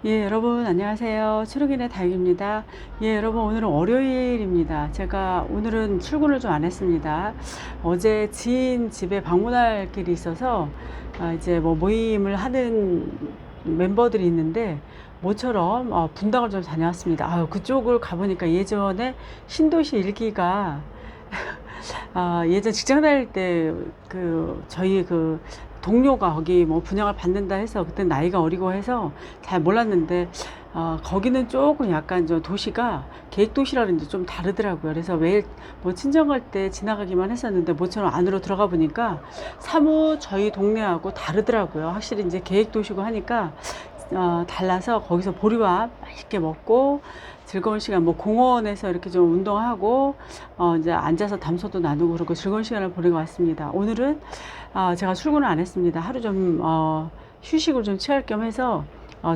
예, 여러분 안녕하세요. 추루기네 다육입니다. 예, 여러분 오늘은 월요일입니다. 제가 오늘은 출근을 좀 안 했습니다. 어제 지인 집에 방문할 길이 있어서 이제 뭐 모임을 하는 멤버들이 있는데 모처럼 분당을 좀 다녀왔습니다. 그쪽을 가보니까 예전에 신도시 일기가 예전 직장 다닐 때 저희 동료가 거기 뭐 분양을 받는다 해서 그때 나이가 어리고 해서 잘 몰랐는데 거기는 조금 약간 좀 도시가 계획도시라는지 좀 다르더라고요. 그래서 매일 뭐 친정 갈 때 지나가기만 했었는데 모처럼 안으로 들어가 보니까 사뭇 저희 동네하고 다르더라고요. 확실히 이제 계획도시고 하니까 달라서 거기서 보리밥 맛있게 먹고 즐거운 시간, 뭐 공원에서 이렇게 좀 운동하고 이제 앉아서 담소도 나누고 그러고 즐거운 시간을 보내고 왔습니다. 오늘은 제가 출근을 안 했습니다. 하루 좀 휴식을 좀 취할 겸 해서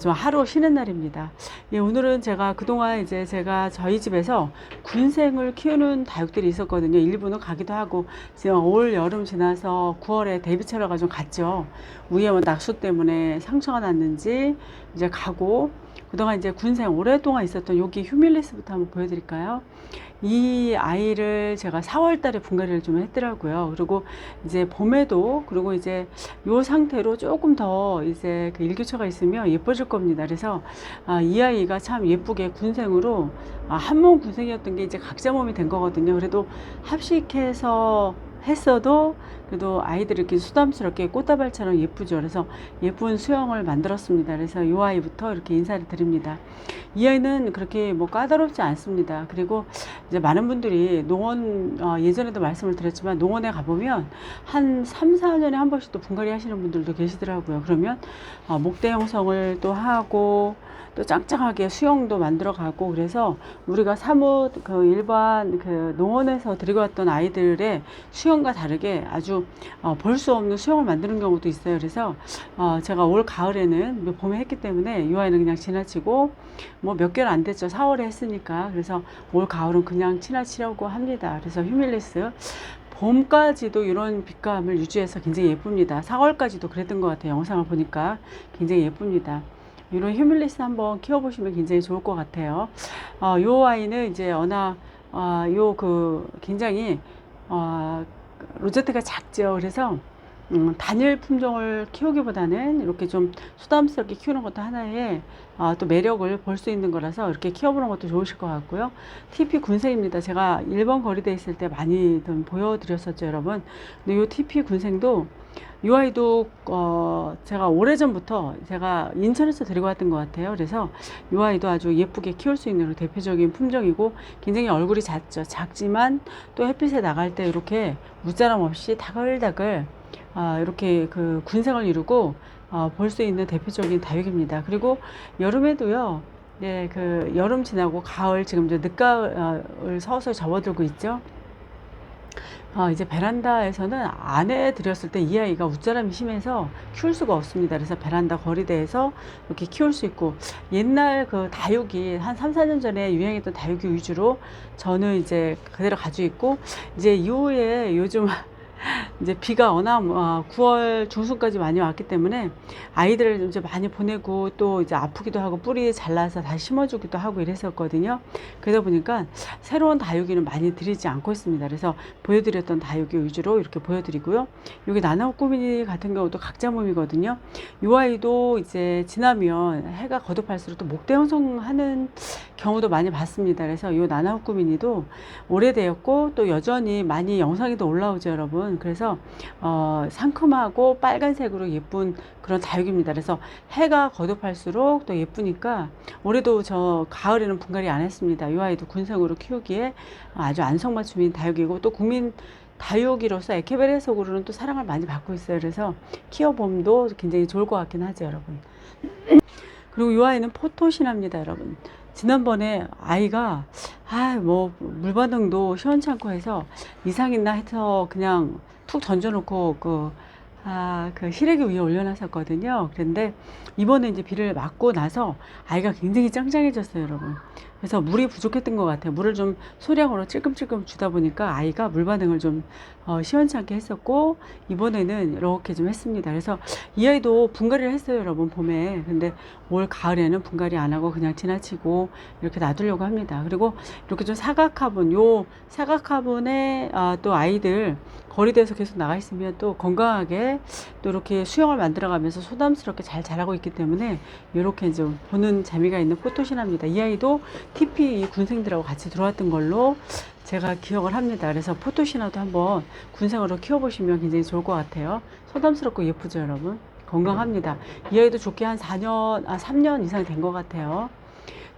좀 하루 쉬는 날입니다. 예, 오늘은 제가 그동안 이제 제가 저희 집에서 군생을 키우는 다육들이 있었거든요. 일부는 가기도 하고 지금 올 여름 지나서 9월에 데뷔 촬영가 좀 갔죠. 위에 뭐 낙수 때문에 상처가 났는지 이제 가고, 그동안 이제 군생 오랫동안 있었던 여기 휴밀리스부터 한번 보여드릴까요? 이 아이를 제가 4월 달에 분갈이를 좀 했더라고요. 그리고 이제 봄에도, 그리고 이제 요 상태로 조금 더 이제 그 일교차가 있으면 예뻐질 겁니다. 그래서 이 아이가 참 예쁘게 군생으로 한 몸 군생이었던 게 이제 각자 몸이 된 거거든요. 그래도 합식해서 했어도 그래도 아이들이 이렇게 수담스럽게 꽃다발처럼 예쁘죠. 그래서 예쁜 수영을 만들었습니다. 그래서 이 아이부터 이렇게 인사를 드립니다. 이 아이는 그렇게 뭐 까다롭지 않습니다. 그리고 이제 많은 분들이 농원, 예전에도 말씀을 드렸지만 농원에 가보면 한 3, 4년에 한 번씩 또 분갈이 하시는 분들도 계시더라고요. 그러면 목대 형성을 또 하고 또 짱짱하게 수영도 만들어 가고, 그래서 우리가 사뭇 그 일반 그 농원에서 들고 왔던 아이들의 수영과 다르게 아주 볼 수 없는 수영을 만드는 경우도 있어요. 그래서 제가 올 가을에는 봄에 했기 때문에 이 아이는 그냥 지나치고 뭐 몇 개월 안 됐죠. 4월에 했으니까. 그래서 올 가을은 그냥 지나치려고 합니다. 그래서 휴밀리스 봄까지도 이런 빛감을 유지해서 굉장히 예쁩니다. 4월까지도 그랬던 것 같아요. 영상을 보니까 굉장히 예쁩니다. 이런 휴밀리스 한번 키워보시면 굉장히 좋을 것 같아요. 요 아이는 이제 굉장히 로제트가 작죠. 그래서 단일 품종을 키우기보다는 이렇게 좀 수담스럽게 키우는 것도 하나의 또 매력을 볼 수 있는 거라서 이렇게 키워보는 것도 좋으실 것 같고요. TP 군생입니다. 제가 1번 거리대에 있을 때 많이 좀 보여드렸었죠, 여러분. 근데 이 TP 군생도 이 아이도 제가 오래전부터 제가 인천에서 데리고 왔던 것 같아요. 그래서 이 아이도 아주 예쁘게 키울 수 있는 대표적인 품종이고 굉장히 얼굴이 작죠. 작지만 또 햇빛에 나갈 때 이렇게 무자람 없이 다글다글 이렇게 그 군생을 이루고 볼 수 있는 대표적인 다육입니다. 그리고 여름에도요. 네, 그 여름 지나고 가을, 지금 이제 늦가을 서서히 접어들고 있죠. 이제 베란다에서는 안에 들였을 때 이 아이가 웃자람이 심해서 키울 수가 없습니다. 그래서 베란다 거리대에서 이렇게 키울 수 있고, 옛날 그 다육이 한 3, 4년 전에 유행했던 다육이 위주로 저는 이제 그대로 가지고 있고, 이제 이후에 요즘 이제 비가 워낙 9월 중순까지 많이 왔기 때문에 아이들을 이제 많이 보내고 또 이제 아프기도 하고 뿌리 잘라서 다시 심어주기도 하고 이랬었거든요. 그러다 보니까 새로운 다육이는 많이 들이지 않고 있습니다. 그래서 보여드렸던 다육이 위주로 이렇게 보여드리고요. 여기 나나꾸미니 같은 경우도 각자 몸이거든요. 이 아이도 이제 지나면 해가 거듭할수록 또 목대 형성하는 경우도 많이 봤습니다. 그래서 이 나나꾸미니도 오래되었고 또 여전히 많이 영상에도 올라오죠, 여러분. 그래서 상큼하고 빨간색으로 예쁜 그런 다육입니다. 그래서 해가 거듭할수록 또 예쁘니까 올해도 저 가을에는 분갈이 안 했습니다. 이 아이도 군생으로 키우기에 아주 안성맞춤인 다육이고 또 국민 다육이로서 에케베레 속으로는 또 사랑을 많이 받고 있어요. 그래서 키워봄도 굉장히 좋을 것 같긴 하죠, 여러분. 그리고 이 아이는 포토신합니다, 여러분. 지난번에 아이가 뭐 물반응도 시원찮고 해서 이상 있나 해서 그냥 툭 던져놓고 그 시래기 위에 올려놨었거든요. 그런데 이번에 이제 비를 맞고 나서 아이가 굉장히 짱짱해졌어요, 여러분. 그래서 물이 부족했던 것 같아요. 물을 좀 소량으로 찔끔찔끔 주다 보니까 아이가 물 반응을 좀 시원찮게 했었고, 이번에는 이렇게 좀 했습니다. 그래서 이 아이도 분갈이를 했어요, 여러분, 봄에. 근데 올 가을에는 분갈이 안 하고 그냥 지나치고 이렇게 놔두려고 합니다. 그리고 이렇게 좀 사각화분, 요 사각화분에 또 아이들 거리대에서 계속 나가 있으면 또 건강하게 또 이렇게 수영을 만들어가면서 소담스럽게 잘 자라고 있기 때문에 이렇게 좀 보는 재미가 있는 포토신화입니다. 이 아이도 TP 군생들하고 같이 들어왔던 걸로 제가 기억을 합니다. 그래서 포토신화도 한번 군생으로 키워보시면 굉장히 좋을 것 같아요. 소담스럽고 예쁘죠, 여러분? 건강합니다. 이 아이도 좋게 한 3년 이상 된 것 같아요.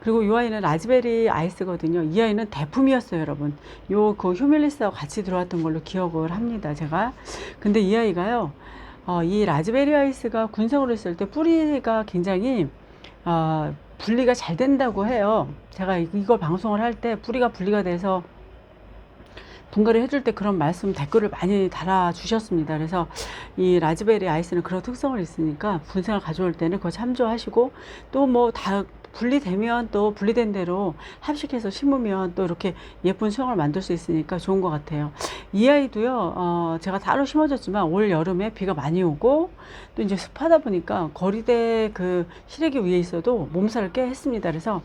그리고 이 아이는 라즈베리 아이스거든요. 이 아이는 대품이었어요, 여러분. 그 휴밀리스하고 같이 들어왔던 걸로 기억을 합니다, 제가. 근데 이 아이가요, 이 라즈베리 아이스가 군생으로 했을 때 뿌리가 굉장히, 분리가 잘 된다고 해요. 제가 이걸 방송을 할 때 뿌리가 분리가 돼서 분갈이 해줄 때 그런 말씀 댓글을 많이 달아주셨습니다. 그래서 이 라즈베리 아이스는 그런 특성을 있으니까 군생을 가져올 때는 그거 참조하시고 또 뭐 다 분리되면 또 분리된 대로 합식해서 심으면 또 이렇게 예쁜 수영을 만들 수 있으니까 좋은 것 같아요. 이 아이도요, 제가 따로 심어줬지만 올 여름에 비가 많이 오고 또 이제 습하다 보니까 거리대 그 시래기 위에 있어도 몸살을 꽤 했습니다. 그래서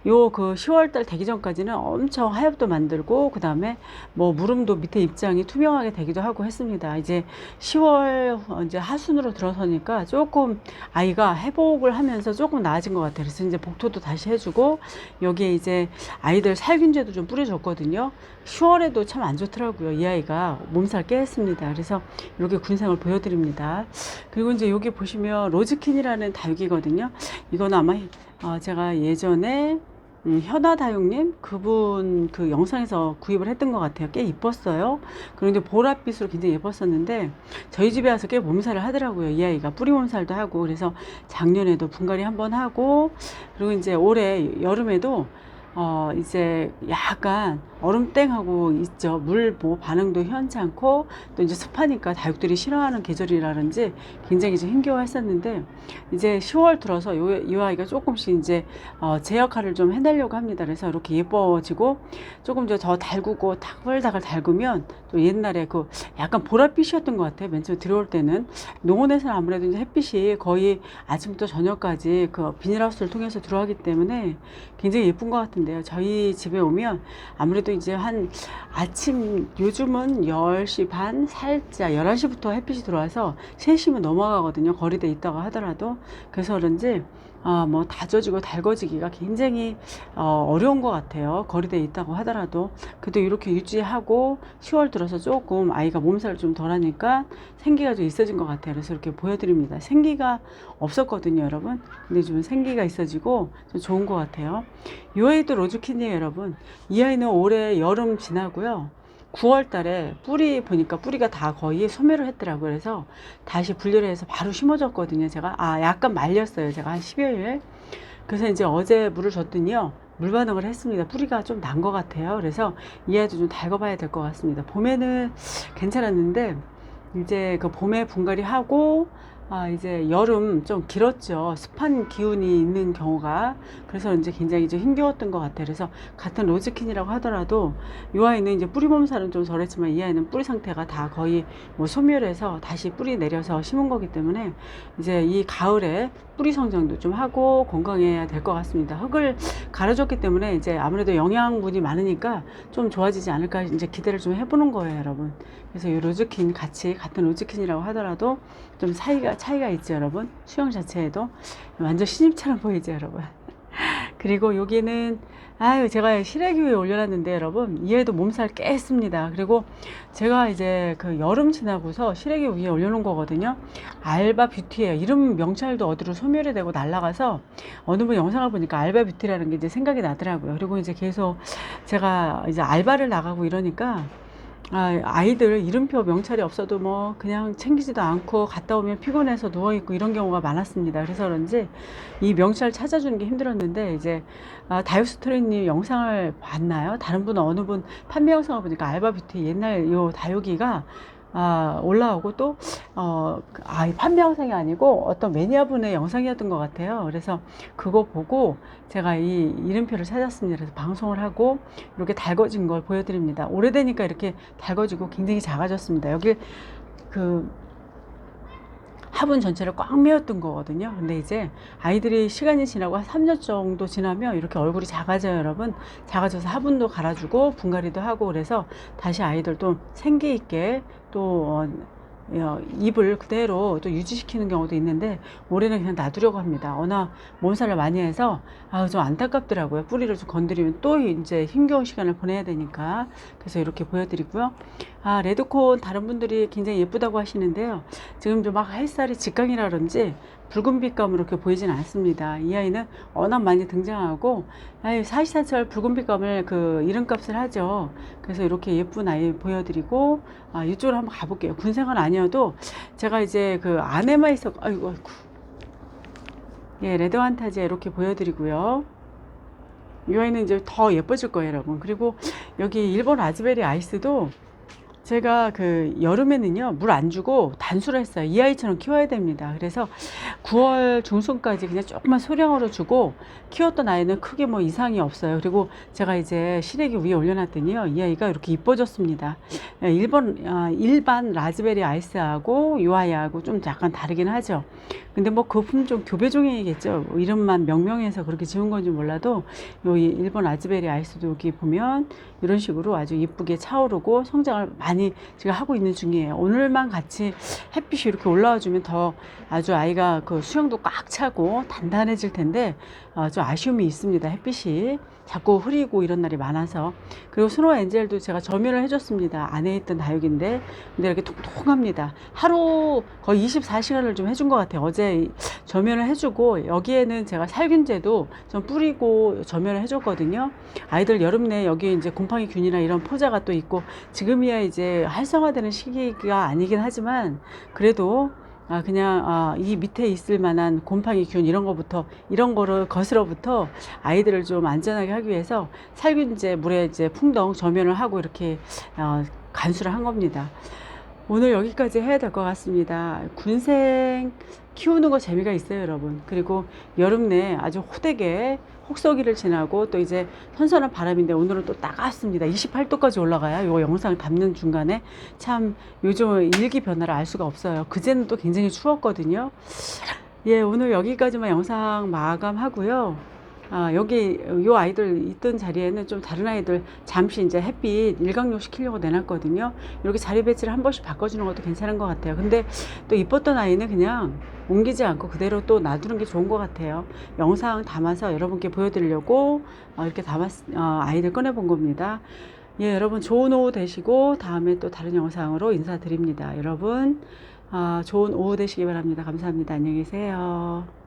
요 그 10월달 되기 전까지는 엄청 하엽도 만들고 그 다음에 뭐 무름도 밑에 입장이 투명하게 되기도 하고 했습니다. 이제 10월 이제 하순으로 들어서니까 조금 아이가 회복을 하면서 조금 나아진 것 같아요. 그래서 이제 복토도 다시 해주고 여기에 이제 아이들 살균제도 좀 뿌려줬거든요. 10월에도 참 안 좋더라고요. 이 아이가 몸살 꽤 했습니다. 그래서 이렇게 군생을 보여드립니다. 그리고 이제 여기 보시면 로즈킨이라는 다육이거든요. 이건 아마 제가 예전에 현아다육님 그분 그 영상에서 구입을 했던 것 같아요. 꽤 이뻤어요. 그리고 이제 보랏빛으로 굉장히 예뻤었는데 저희 집에 와서 꽤 몸살을 하더라고요. 이 아이가 뿌리 몸살도 하고 그래서 작년에도 분갈이 한번 하고 그리고 이제 올해 여름에도 이제 약간 얼음땡하고 있죠. 물 뭐 반응도 현찮고 또 이제 습하니까 다육들이 싫어하는 계절이라든지 굉장히 좀 힘겨워했었는데 이제 10월 들어서 이 아이가 조금씩 이제 제 역할을 좀 해내려고 합니다. 그래서 이렇게 예뻐지고 조금 더 달구고 다글다글 달구면 또 옛날에 그 약간 보랏빛이었던 것 같아요. 맨 처음 들어올 때는 농원에서는 아무래도 이제 햇빛이 거의 아침부터 저녁까지 그 비닐하우스를 통해서 들어가기 때문에 굉장히 예쁜 것 같은데요. 저희 집에 오면 아무래도 이제 한 아침 요즘은 10시 반 살짝 11시부터 햇빛이 들어와서 3시면 넘어가거든요. 거리대 있다가 하더라도. 그래서 그런지 뭐 다져지고 달궈지기가 굉장히 어려운 것 같아요. 거리대에 있다고 하더라도. 그래도 이렇게 유지하고 10월 들어서 조금 아이가 몸살을 좀 덜하니까 생기가 좀 있어진 것 같아요. 그래서 이렇게 보여드립니다. 생기가 없었거든요, 여러분. 근데 좀 생기가 있어지고 좀 좋은 것 같아요. 이 아이도 로즈킨이에요, 여러분. 이 아이는 올해 여름 지나고요. 9월 달에 뿌리 보니까 뿌리가 다 거의 소멸을 했더라고요. 그래서 다시 분리를 해서 바로 심어줬거든요. 제가 약간 말렸어요. 제가 한 10여일. 그래서 이제 어제 물을 줬더니요. 물 반응을 했습니다. 뿌리가 좀 난 것 같아요. 그래서 이 아이도 좀 달궈봐야 될 것 같습니다. 봄에는 괜찮았는데 이제 그 봄에 분갈이 하고 이제 여름 좀 길었죠. 습한 기운이 있는 경우가. 그래서 이제 굉장히 좀 힘겨웠던 것 같아요. 그래서 같은 로즈킨이라고 하더라도 이 아이는 이제 뿌리 몸살은 좀 덜했지만 이 아이는 뿌리 상태가 다 거의 뭐 소멸해서 다시 뿌리 내려서 심은 거기 때문에 이제 이 가을에 뿌리 성장도 좀 하고 건강해야 될 것 같습니다. 흙을 갈아줬기 때문에 이제 아무래도 영양분이 많으니까 좀 좋아지지 않을까 이제 기대를 좀 해보는 거예요, 여러분. 그래서 이 로즈킨 같이 같은 로즈킨이라고 하더라도 좀 차이가 있죠, 여러분. 수영 자체에도 완전 신입처럼 보이죠, 여러분. 그리고 여기는 제가 시래기 위에 올려놨는데 여러분 얘도 몸살 꽤 했습니다. 그리고 제가 이제 그 여름 지나고서 시래기 위에 올려놓은 거거든요. 알바 뷰티예요. 이름 명찰도 어디로 소멸이 되고 날라가서 어느 분 영상을 보니까 알바 뷰티라는 게 이제 생각이 나더라고요. 그리고 이제 계속 제가 이제 알바를 나가고 이러니까 아이들 이름표 명찰이 없어도 뭐 그냥 챙기지도 않고 갔다 오면 피곤해서 누워있고 이런 경우가 많았습니다. 그래서 그런지 이 명찰 찾아주는 게 힘들었는데 이제 다육스토리님 영상을 봤나요? 다른 분 어느 분 판매 영상을 보니까 알바뷰티 옛날 요 다육이가 올라오고 또 이 판매 영상이 아니고 어떤 매니아분의 영상이었던 것 같아요. 그래서 그거 보고 제가 이 이름표를 찾았습니다. 그래서 방송을 하고 이렇게 달궈진 걸 보여드립니다. 오래되니까 이렇게 달궈지고 굉장히 작아졌습니다. 여기 그 화분 전체를 꽉 메웠던 거거든요. 근데 이제 아이들이 시간이 지나고 한 3년 정도 지나면 이렇게 얼굴이 작아져요, 여러분. 작아져서 화분도 갈아주고 분갈이도 하고 그래서 다시 아이들도 생기 있게 또 잎을 그대로 또 유지시키는 경우도 있는데 올해는 그냥 놔두려고 합니다. 워낙 몸살을 많이 해서 좀 안타깝더라고요. 뿌리를 좀 건드리면 또 이제 힘겨운 시간을 보내야 되니까. 그래서 이렇게 보여드리고요. 레드콘 다른 분들이 굉장히 예쁘다고 하시는데요. 지금 좀 막 햇살이 직강이라 그런지 붉은 빛감으로 이렇게 보이진 않습니다. 이 아이는 워낙 많이 등장하고 사시사철 붉은 빛감을 그 이름값을 하죠. 그래서 이렇게 예쁜 아이 보여드리고 이쪽으로 한번 가볼게요. 군생은 아니어도 제가 이제 그 안에만 있어 아이고 예, 레드 환타지아 이렇게 보여드리고요. 이 아이는 이제 더 예뻐질 거예요, 여러분. 그리고 여기 일본 라즈베리 아이스도 제가 그 여름에는요 물 안 주고 단수를 했어요. 이 아이처럼 키워야 됩니다. 그래서 9월 중순까지 그냥 조금만 소량으로 주고 키웠던 아이는 크게 뭐 이상이 없어요. 그리고 제가 이제 시래기 위에 올려놨더니요 이 아이가 이렇게 이뻐졌습니다. 일반 라즈베리 아이스하고 이 아이하고 좀 약간 다르긴 하죠. 근데 뭐 그 품종 교배종이겠죠. 뭐 이름만 명명해서 그렇게 지은 건지 몰라도 요 일본 라즈베리 아이스도 여기 보면 이런 식으로 아주 이쁘게 차오르고 성장을 많이 지금 하고 있는 중이에요. 오늘만 같이 햇빛이 이렇게 올라와 주면 더 아주 아이가 그 수영도 꽉 차고 단단해질 텐데 좀 아쉬움이 있습니다. 햇빛이 자꾸 흐리고 이런 날이 많아서. 그리고 스노우 엔젤도 제가 점유를 해줬습니다. 안에 있던 다육인데 근데 이렇게 통통합니다. 하루 거의 24시간을 좀 해준 것 같아요. 어제 점유를 해주고 여기에는 제가 살균제도 좀 뿌리고 점유를 해줬거든요. 아이들 여름 내 여기 이제 곰팡이 균이나 이런 포자가 또 있고 지금이야 이제 활성화되는 시기가 아니긴 하지만 그래도 그냥 이 밑에 있을 만한 곰팡이 균 이런 거부터 이런 거를 것으로부터 아이들을 좀 안전하게 하기 위해서 살균제 물에 이제 풍덩 점연을 하고 이렇게 간수를 한 겁니다. 오늘 여기까지 해야 될 것 같습니다. 군생 키우는 거 재미가 있어요, 여러분. 그리고 여름 내 아주 호되게 혹서기를 지나고 또 이제 선선한 바람인데 오늘은 또 따갑습니다. 28도까지 올라가요. 요 영상 담는 중간에 참 요즘 일기 변화를 알 수가 없어요. 그제는 또 굉장히 추웠거든요. 예, 오늘 여기까지만 영상 마감하고요. 여기 요 아이들 있던 자리에는 좀 다른 아이들 잠시 이제 햇빛 일광욕 시키려고 내놨거든요. 이렇게 자리 배치를 한 번씩 바꿔주는 것도 괜찮은 것 같아요. 근데 또 이뻤던 아이는 그냥 옮기지 않고 그대로 또 놔두는 게 좋은 것 같아요. 영상 담아서 여러분께 보여드리려고 이렇게 아이들 꺼내본 겁니다. 예, 여러분 좋은 오후 되시고 다음에 또 다른 영상으로 인사드립니다. 여러분 좋은 오후 되시기 바랍니다. 감사합니다. 안녕히 계세요.